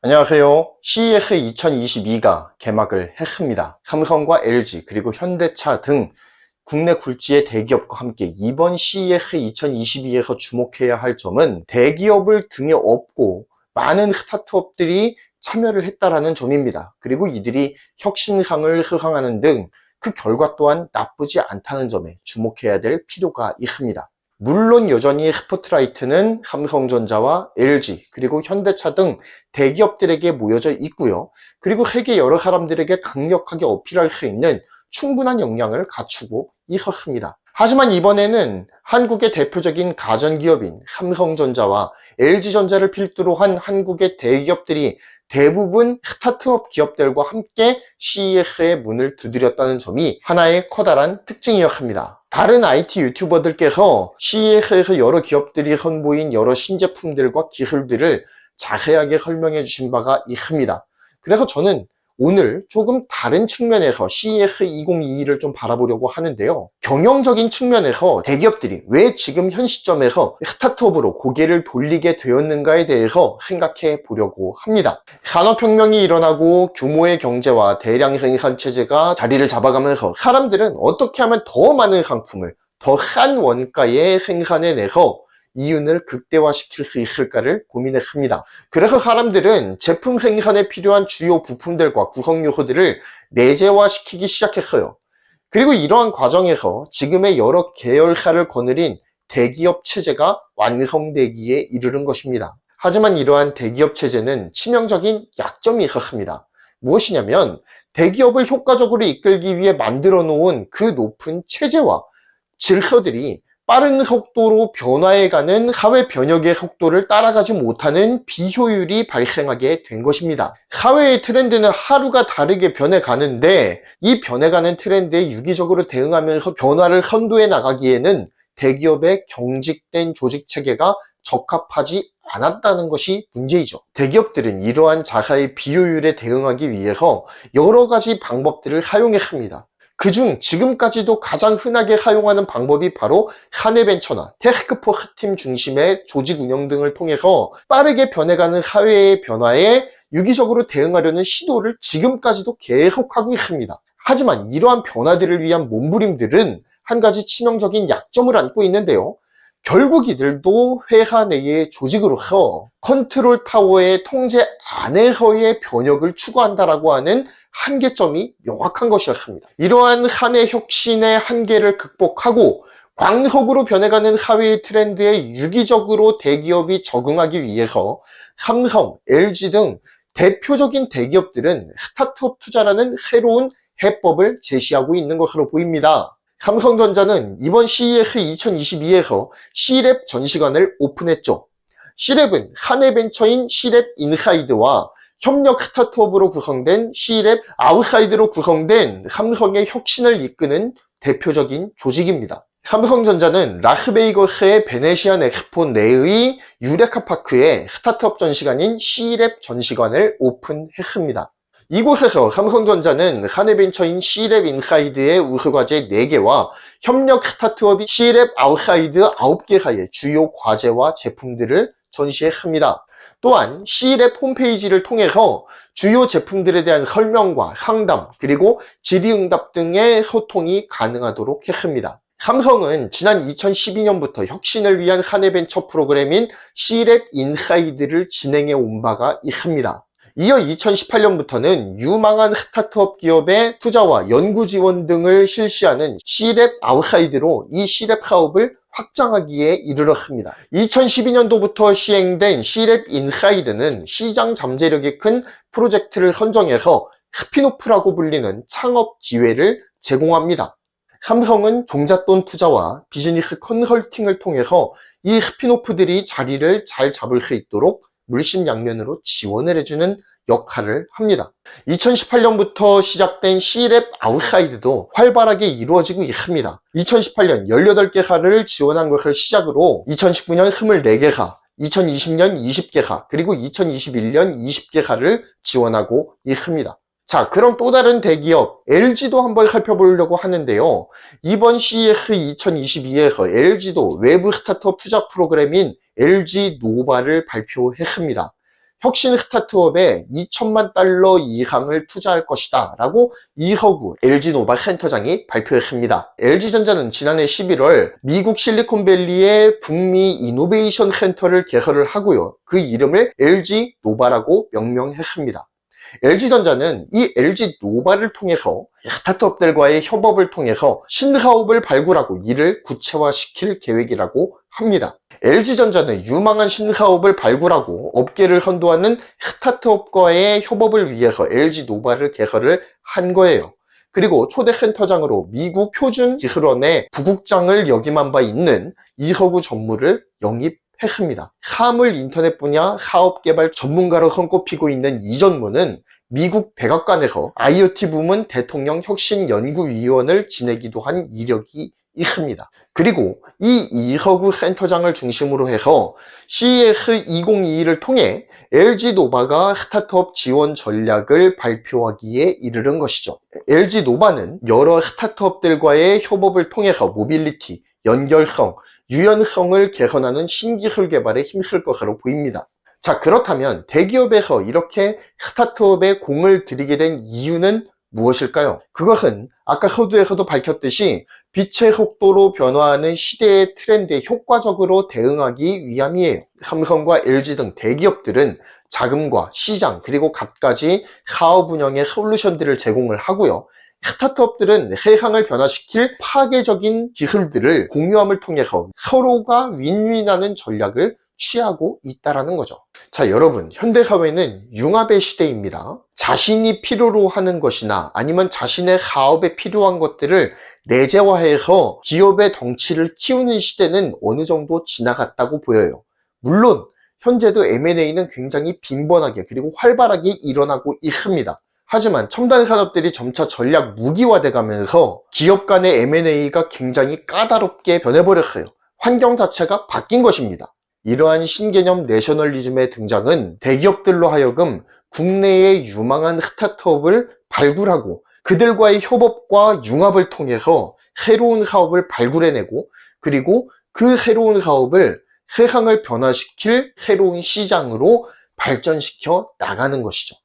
안녕하세요. CES 2022가 개막을 했습니다. 삼성과 LG 그리고 현대차 등 국내 굴지의 대기업과 함께 이번 CES 2022에서 주목해야 할 점은 대기업을 등에 업고 많은 스타트업들이 참여를 했다라는 점입니다. 그리고 이들이 혁신상을 수상하는 등 그 결과 또한 나쁘지 않다는 점에 주목해야 될 필요가 있습니다. 물론 여전히 스포트라이트는 삼성전자와 LG 그리고 현대차 등 대기업들에게 모여져 있고요. 그리고 세계 여러 사람들에게 강력하게 어필할 수 있는 충분한 역량을 갖추고 있었습니다. 하지만 이번에는 한국의 대표적인 가전기업인 삼성전자와 LG전자를 필두로 한 한국의 대기업들이 대부분 스타트업 기업들과 함께 CES의 문을 두드렸다는 점이 하나의 커다란 특징이었습니다. 다른 IT 유튜버들께서 CES에서 여러 기업들이 선보인 여러 신제품들과 기술들을 자세하게 설명해 주신 바가 있습니다. 그래서 저는 오늘 조금 다른 측면에서 CES 2022를 좀 바라보려고 하는데요. 경영적인 측면에서 대기업들이 왜 지금 현 시점에서 스타트업으로 고개를 돌리게 되었는가에 대해서 생각해 보려고 합니다. 산업혁명이 일어나고 규모의 경제와 대량 생산 체제가 자리를 잡아가면서 사람들은 어떻게 하면 더 많은 상품을 더 싼 원가에 생산해내서 이윤을 극대화시킬 수 있을까를 고민했습니다. 그래서 사람들은 제품 생산에 필요한 주요 부품들과 구성 요소들을 내재화시키기 시작했어요. 그리고 이러한 과정에서 지금의 여러 계열사를 거느린 대기업 체제가 완성되기에 이르는 것입니다. 하지만 이러한 대기업 체제는 치명적인 약점이 있었습니다. 무엇이냐면 대기업을 효과적으로 이끌기 위해 만들어 놓은 그 높은 체제와 질서들이 빠른 속도로 변화해가는 사회 변혁의 속도를 따라가지 못하는 비효율이 발생하게 된 것입니다. 사회의 트렌드는 하루가 다르게 변해가는데 이 변해가는 트렌드에 유기적으로 대응하면서 변화를 선도해 나가기에는 대기업의 경직된 조직체계가 적합하지 않았다는 것이 문제이죠. 대기업들은 이러한 자사의 비효율에 대응하기 위해서 여러 가지 방법들을 사용했습니다. 그중 지금까지도 가장 흔하게 사용하는 방법이 바로 사내벤처나 태스크포스 팀 중심의 조직 운영 등을 통해서 빠르게 변해가는 사회의 변화에 유기적으로 대응하려는 시도를 지금까지도 계속하고 있습니다. 하지만 이러한 변화들을 위한 몸부림들은 한 가지 치명적인 약점을 안고 있는데요. 결국 이들도 회사 내의 조직으로서 컨트롤 타워의 통제 안에서의 변혁을 추구한다라고 하는 한계점이 명확한 것이었습니다. 이러한 사내 혁신의 한계를 극복하고 광속으로 변해가는 사회의 트렌드에 유기적으로 대기업이 적응하기 위해서 삼성, LG 등 대표적인 대기업들은 스타트업 투자라는 새로운 해법을 제시하고 있는 것으로 보입니다. 삼성전자는 이번 CES 2022에서 C랩 전시관을 오픈했죠. C랩은 사내벤처인 C랩 인사이드와 협력 스타트업으로 구성된 C랩 아웃사이드로 구성된 삼성의 혁신을 이끄는 대표적인 조직입니다. 삼성전자는 라스베이거스의 베네시안 엑스포 내의 유레카파크에 스타트업 전시관인 C랩 전시관을 오픈했습니다. 이곳에서 삼성전자는 사내벤처인 C랩 인사이드의 우수과제 4개와 협력 스타트업인 C랩 아웃사이드 9개사의 주요 과제와 제품들을 전시했습니다. 또한 C랩 홈페이지를 통해서 주요 제품들에 대한 설명과 상담 그리고 질의응답 등의 소통이 가능하도록 했습니다. 삼성은 지난 2012년부터 혁신을 위한 사내벤처 프로그램인 C랩 인사이드를 진행해 온 바가 있습니다. 이어 2018년부터는 유망한 스타트업 기업의 투자와 연구 지원 등을 실시하는 C랩 아웃사이드로 이 C랩 사업을 확장하기에 이르렀습니다. 2012년도부터 시행된 C랩 인사이드는 시장 잠재력이 큰 프로젝트를 선정해서 스핀오프라고 불리는 창업 기회를 제공합니다. 삼성은 종잣돈 투자와 비즈니스 컨설팅을 통해서 이 스핀오프들이 자리를 잘 잡을 수 있도록 물심양면으로 지원을 해주는 역할을 합니다. 2018년부터 시작된 C랩 아웃사이드도 활발하게 이루어지고 있습니다. 2018년 18개사를 지원한 것을 시작으로 2019년 24개사, 2020년 20개사, 그리고 2021년 20개사를 지원하고 있습니다. 자, 그럼 또 다른 대기업 LG도 한번 살펴보려고 하는데요. 이번 CES 2022에서 LG도 외부 스타트업 투자 프로그램인 LG 노바를 발표했습니다. 혁신 스타트업에 2천만 달러 이상을 투자할 것이다 라고 이허구 LG노바 센터장이 발표했습니다. LG전자는 지난해 11월 미국 실리콘밸리의 북미 이노베이션 센터를 개설을 하고요. 그 이름을 LG노바라고 명명했습니다. LG전자는 이 LG노바를 통해서 스타트업들과의 협업을 통해서 신사업을 발굴하고 이를 구체화시킬 계획이라고 합니다. LG전자는 유망한 신사업을 발굴하고 업계를 선도하는 스타트업과의 협업을 위해서 LG노바를 개설을 한 거예요. 그리고 초대 센터장으로 미국 표준기술원의 부국장을 역임한 바 있는 이서구 전무를 영입했습니다. 사물 인터넷 분야 사업개발 전문가로 손꼽히고 있는 이 전무는 미국 백악관에서 IoT 부문 대통령 혁신연구위원을 지내기도 한 이력이 있습니다. 그리고 이 이서구 센터장을 중심으로 해서 CES 2022를 통해 LG노바가 스타트업 지원 전략을 발표하기에 이르는 것이죠. LG노바는 여러 스타트업들과의 협업을 통해서 모빌리티, 연결성, 유연성을 개선하는 신기술 개발에 힘쓸 것으로 보입니다. 자, 그렇다면 대기업에서 이렇게 스타트업에 공을 들이게 된 이유는 무엇일까요? 그것은 아까 서두에서도 밝혔듯이 빛의 속도로 변화하는 시대의 트렌드에 효과적으로 대응하기 위함이에요. 삼성과 LG 등 대기업들은 자금과 시장 그리고 갖가지 사업 운영의 솔루션들을 제공을 하고요. 스타트업들은 세상을 변화시킬 파괴적인 기술들을 공유함을 통해서 서로가 윈윈하는 전략을 취하고 있다는 거죠. 자, 여러분, 현대사회는 융합의 시대입니다. 자신이 필요로 하는 것이나 아니면 자신의 사업에 필요한 것들을 내재화해서 기업의 덩치를 키우는 시대는 어느 정도 지나갔다고 보여요. 물론 현재도 M&A는 굉장히 빈번하게 그리고 활발하게 일어나고 있습니다. 하지만 첨단 산업들이 점차 전략 무기화돼 가면서 기업 간의 M&A가 굉장히 까다롭게 변해버렸어요. 환경 자체가 바뀐 것입니다. 이러한 신개념 내셔널리즘의 등장은 대기업들로 하여금 국내의 유망한 스타트업을 발굴하고 그들과의 협업과 융합을 통해서 새로운 사업을 발굴해내고 그리고 그 새로운 사업을 세상을 변화시킬 새로운 시장으로 발전시켜 나가는 것이죠.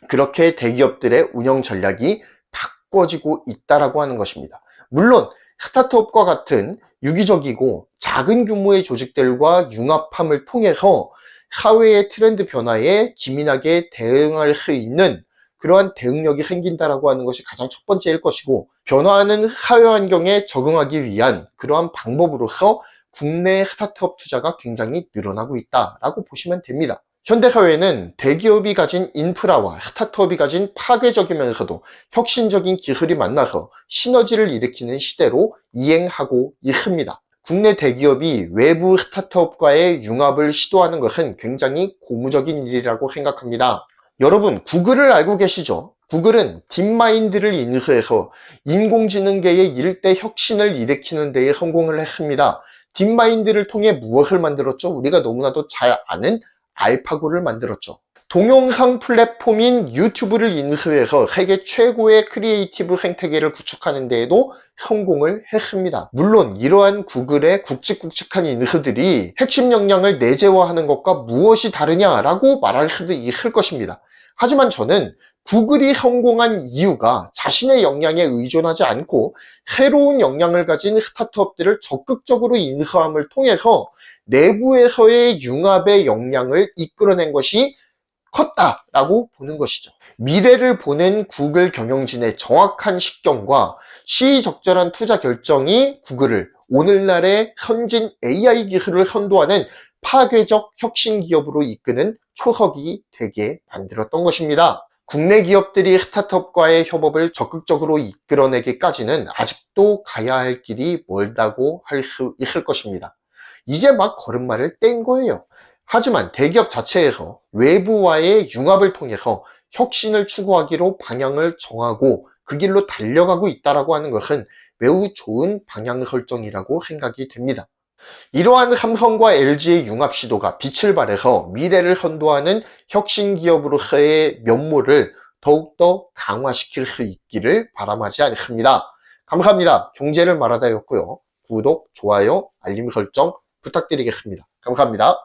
그렇게 대기업들의 운영 전략이 바꿔지고 있다라고 하는 것입니다. 물론 스타트업과 같은 유기적이고 작은 규모의 조직들과 융합함을 통해서 사회의 트렌드 변화에 기민하게 대응할 수 있는 그러한 대응력이 생긴다라고 하는 것이 가장 첫 번째일 것이고, 변화하는 사회 환경에 적응하기 위한 그러한 방법으로서 국내 스타트업 투자가 굉장히 늘어나고 있다라고 보시면 됩니다. 현대사회는 대기업이 가진 인프라와 스타트업이 가진 파괴적이면서도 혁신적인 기술이 만나서 시너지를 일으키는 시대로 이행하고 있습니다. 국내 대기업이 외부 스타트업과의 융합을 시도하는 것은 굉장히 고무적인 일이라고 생각합니다. 여러분, 구글을 알고 계시죠? 구글은 딥마인드를 인수해서 인공지능계의 일대 혁신을 일으키는 데에 성공을 했습니다. 딥마인드를 통해 무엇을 만들었죠? 우리가 너무나도 잘 아는 알파고를 만들었죠. 동영상 플랫폼인 유튜브를 인수해서 세계 최고의 크리에이티브 생태계를 구축하는 데에도 성공을 했습니다. 물론 이러한 구글의 굵직굵직한 인수들이 핵심 역량을 내재화하는 것과 무엇이 다르냐라고 말할 수도 있을 것입니다. 하지만 저는 구글이 성공한 이유가 자신의 역량에 의존하지 않고 새로운 역량을 가진 스타트업들을 적극적으로 인수함을 통해서 내부에서의 융합의 역량을 이끌어낸 것이 컸다라고 보는 것이죠. 미래를 보낸 구글 경영진의 정확한 식견과 시의적절한 투자 결정이 구글을 오늘날의 선진 AI 기술을 선도하는 파괴적 혁신 기업으로 이끄는 초석이 되게 만들었던 것입니다. 국내 기업들이 스타트업과의 협업을 적극적으로 이끌어내기까지는 아직도 가야 할 길이 멀다고 할 수 있을 것입니다. 이제 막 걸음마를 뗀 거예요. 하지만 대기업 자체에서 외부와의 융합을 통해서 혁신을 추구하기로 방향을 정하고 그 길로 달려가고 있다고 하는 것은 매우 좋은 방향 설정이라고 생각이 됩니다. 이러한 삼성과 LG의 융합 시도가 빛을 발해서 미래를 선도하는 혁신 기업으로서의 면모를 더욱더 강화시킬 수 있기를 바람하지 않습니다. 감사합니다. 경제를 말하다였고요. 구독, 좋아요, 알림 설정 부탁드리겠습니다. 감사합니다.